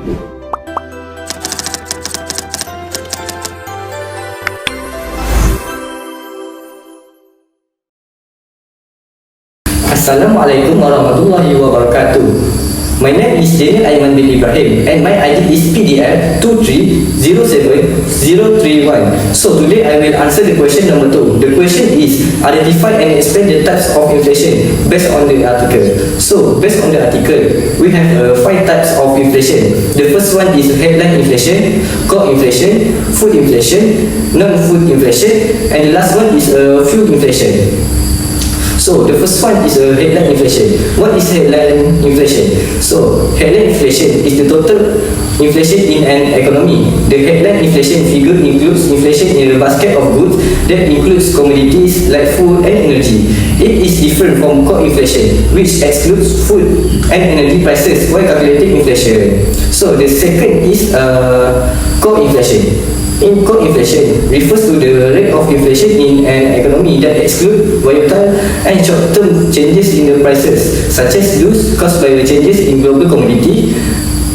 Assalamualaikum warahmatullahi wabarakatuh. My name is Daniel Aiman bin Ibrahim and my ID is PDL 2307031. So today I will answer the question number 2. The question is identify and explain the types of inflation based on the article. So based on the article, we have 5 types of inflation. The first one is headline inflation, core inflation, food inflation, non-food inflation, and the last one is fuel inflation. So the first one is headline inflation. What is headline inflation? So headline inflation is the total inflation in an economy. The headline inflation figure includes inflation in the basket of goods that includes commodities like food and energy. It is different from core inflation, which excludes food and energy prices while calculating inflation. So the second is core inflation. In core inflation refers to the rate of inflation in an economy that excludes volatile and short-term changes in the prices, such as those caused by the changes in global commodity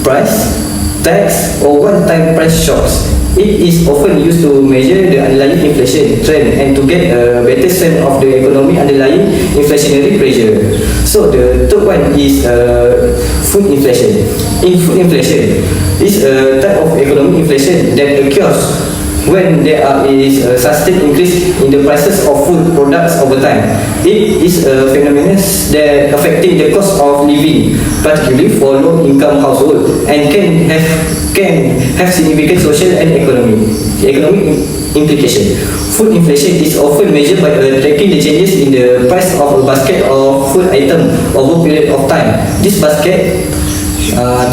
price, tax, or one-time price shocks. It is often used to measure the underlying inflation trend and to get a better sense of the economy underlying inflationary pressure. So the third one is food inflation. In food inflation, is a type of economic inflation that occurs when there is a sustained increase in the prices of food products over time. It is a phenomenon that affecting the cost of living, particularly for low-income households, and can have significant social and economic implication. Food inflation is often measured by tracking the changes in the price of a basket of food item over a period of time. This basket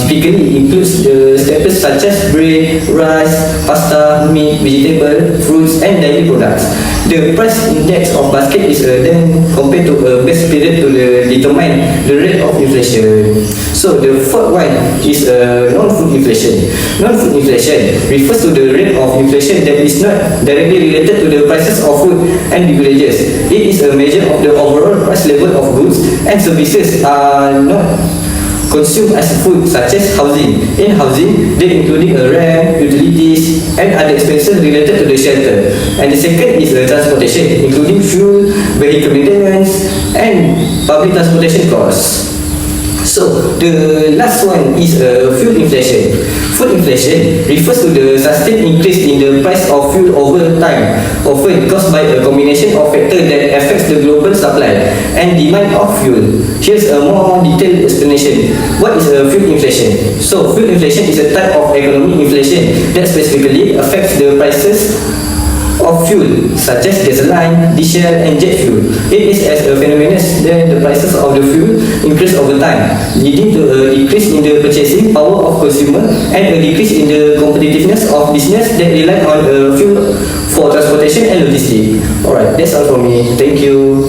typically includes the staples such as bread, rice, pasta, meat, vegetable, fruits, and dairy products. The price index of basket is then compared to a base period to determine the rate of inflation. So the fourth one is non-food inflation. Non-food inflation refers to the rate of inflation that is not directly related to the prices of food and beverages. It is a measure of the overall price level of goods and services are not consumed as food, such as housing. In housing, they including rent, utilities, and other expenses related to the shelter. And the second is transportation, including fuel, vehicle maintenance, and public transportation costs. So the last one is fuel inflation. Food inflation refers to the sustained increase in the price of fuel over time, often caused by a combination of factors that affects the global supply and demand of fuel. Here's a more detailed explanation. What is fuel inflation? So fuel inflation is a type of economic inflation that specifically affects the prices of fuel, such as gasoline, diesel, and jet fuel. It is as a phenomenon that the prices of the fuel increase over time, leading to a decrease in the purchasing power of consumer and a decrease in the competitiveness of business that rely on fuel for transportation and logistics. Alright, that's all from me. Thank you.